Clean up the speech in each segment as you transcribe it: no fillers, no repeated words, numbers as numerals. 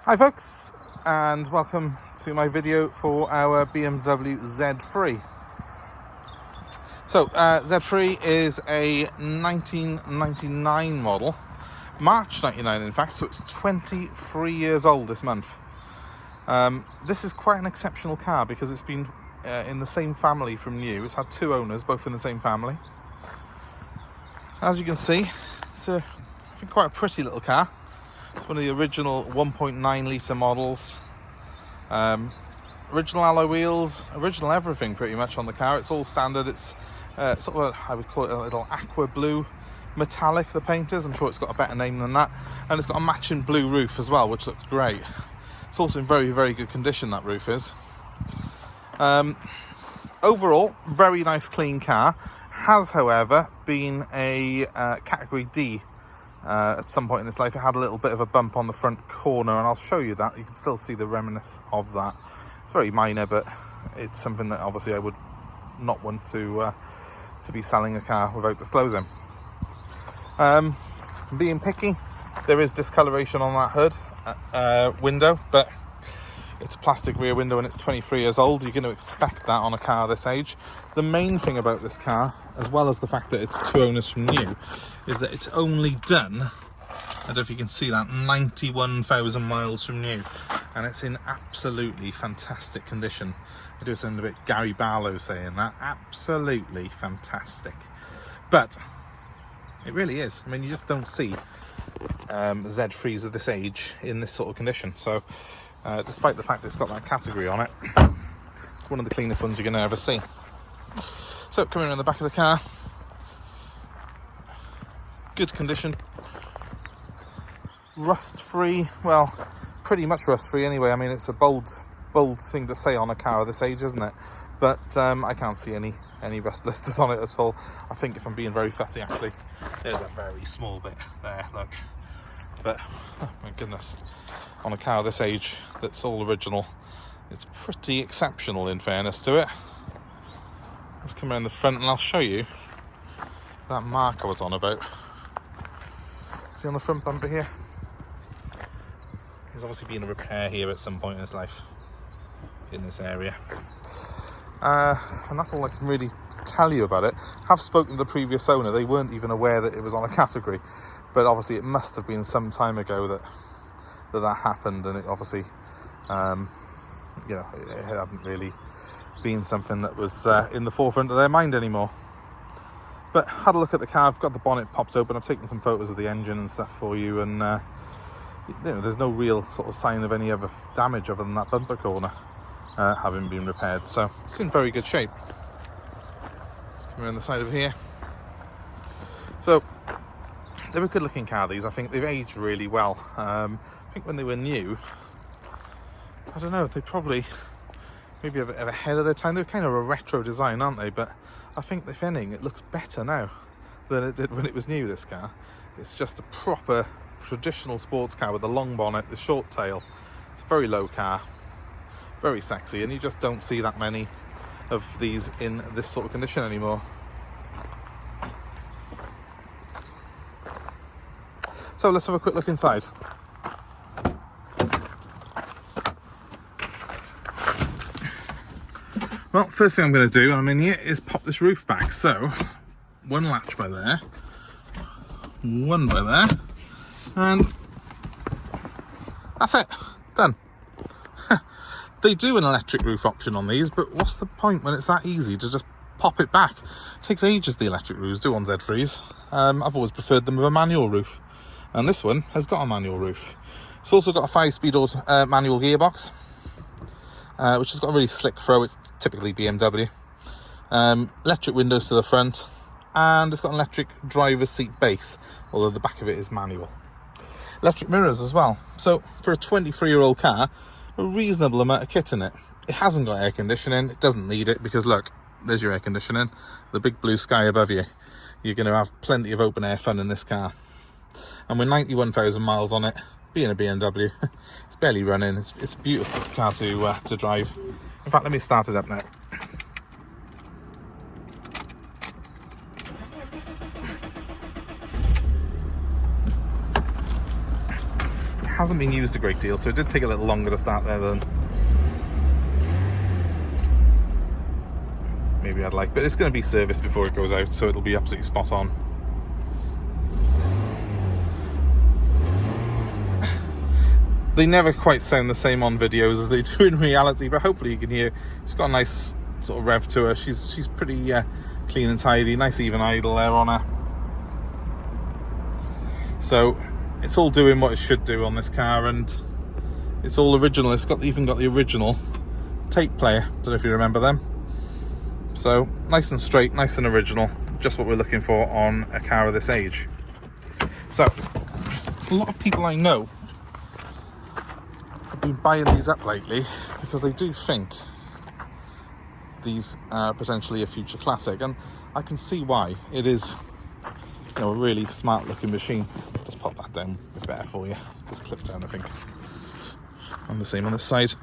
Hi folks, and welcome to my video for our BMW Z3. So Z3 is a 1999 model, March 99 in fact, so it's 23 years old this month. This is quite an exceptional car because it's been in the same family from new. It's had two owners, both in the same family. As you can see, it's I think quite a pretty little car. It's one of the original 1.9 litre models. Original alloy wheels, original everything pretty much on the car. It's all standard. It's sort of I would call it a little aqua blue metallic, the paint is. I'm sure it's got a better name than that. And it's got a matching blue roof as well, which looks great. It's also in very, very good condition, that roof is. Overall, very nice clean car. Has, however, been a category D at some point in its life. It had a little bit of a bump on the front corner, and I'll show you that. You can still see the reminiscence of that. It's very minor, but it's something that obviously I would not want to be selling a car without disclosing. Being picky, there is discoloration on that hood window, but it's a plastic rear window and it's 23 years old. You're going to expect that on a car this age. The main thing about this car, as well as the fact that it's two owners from new, is that it's only done, I don't know if you can see that, 91,000 miles from new, and it's in absolutely fantastic condition. I do sound a bit Gary Barlow saying that. Absolutely fantastic. But it really is. I mean, you just don't see Z3s of this age in this sort of condition. So despite the fact it's got that category on it, it's one of the cleanest ones you're going to ever see. So coming around the back of the car, good condition, rust free. Well, pretty much rust free anyway. I mean, it's a bold thing to say on a car of this age, isn't it? But I can't see any rust blisters on it at all. I think, if I'm being very fussy, actually, there's a very small bit there, look. But oh my goodness, on a car of this age that's all original, it's pretty exceptional in fairness to it. Let's come around the front and I'll show you that mark I was on about. See on the front bumper here? There's obviously been a repair here at some point in his life, in this area. And that's all I can really tell you about it. Have spoken to the previous owner. They weren't even aware that it was on a category, but obviously it must have been some time ago that happened, and it obviously it hadn't really been something that was in the forefront of their mind anymore. But had a look at the car. I've got the bonnet popped open. I've taken some photos of the engine and stuff for you, and there's no real sort of sign of any other damage other than that bumper corner having been repaired. So it's in very good shape. Let's come around the side of here. So they're a good looking car, these. I think they've aged really well. I think when they were new, I don't know, they probably maybe a bit ahead of their time. They're kind of a retro design, aren't they? But I think, if anything, it looks better now than it did when it was new, this car. It's just a proper traditional sports car with a long bonnet, the short tail. It's a very low car, very sexy, and you just don't see that many of these in this sort of condition anymore. So let's have a quick look inside. Well, first thing I'm going to do when I'm in here is pop this roof back. So, one latch by there, one by there, and that's it, done. They do an electric roof option on these, but what's the point when it's that easy to just pop it back? It takes ages, the electric roofs do on Z3s. I've always preferred them with a manual roof, and this one has got a manual roof. It's also got a 5-speed manual gearbox, which has got a really slick throw. It's typically BMW. Electric windows to the front, and it's got an electric driver's seat base, although the back of it is manual. Electric mirrors as well. So for a 23-year-old car, a reasonable amount of kit in it. It hasn't got air conditioning. It doesn't need it because, look, there's your air conditioning, the big blue sky above you. You're going to have plenty of open air fun in this car. And with 91,000 miles on it, being a BMW, it's barely running. It's a beautiful car to drive. In fact, let me start it up now. hasn't been used a great deal, so it did take a little longer to start there than maybe I'd like, but it's going to be serviced before it goes out, so it'll be absolutely spot on. They never quite sound the same on videos as they do in reality, but hopefully you can hear she's got a nice sort of rev to her. She's pretty clean and tidy, nice even idle there on her. So it's all doing what it should do on this car, and it's all original. It's even got the original tape player. Don't know if you remember them. So nice and straight, nice and original, just what we're looking for on a car of this age. So a lot of people I know have been buying these up lately because they do think these are potentially a future classic, and I can see why. It is, you know, a really smart looking machine. Just pop that down a bit better for you. Just clip down, I think. And the same on this side.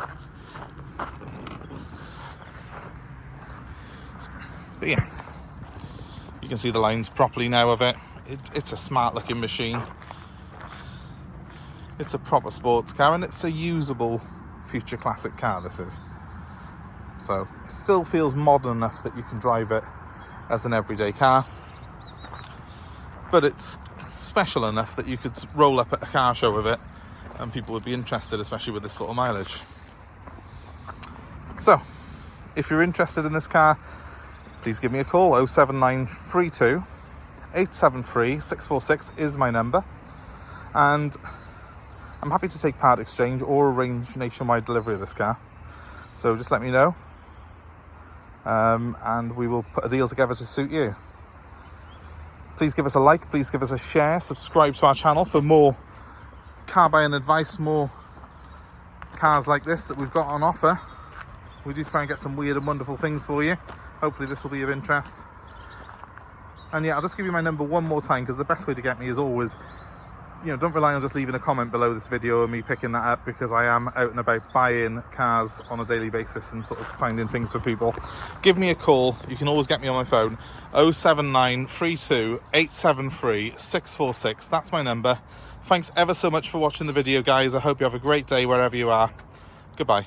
But yeah, you can see the lines properly now of it. It's a smart looking machine. It's a proper sports car, and it's a usable future classic car, this is. So it still feels modern enough that you can drive it as an everyday car, but it's special enough that you could roll up at a car show with it and people would be interested, especially with this sort of mileage. So if you're interested in this car, please give me a call. 07932 873 646 is my number, and I'm happy to take part exchange or arrange nationwide delivery of this car. So just let me know, and we will put a deal together to suit you. Please give us a like, please give us a share, subscribe to our channel for more car buying advice, more cars like this that we've got on offer. We do try and get some weird and wonderful things for you. Hopefully this will be of interest. And yeah, I'll just give you my number one more time, because the best way to get me is always, you know, don't rely on just leaving a comment below this video and me picking that up, because I am out and about buying cars on a daily basis and sort of finding things for people. Give me a call. You can always get me on my phone. 07932 873 646. That's my number. Thanks ever so much for watching the video, guys. I hope you have a great day wherever you are. Goodbye.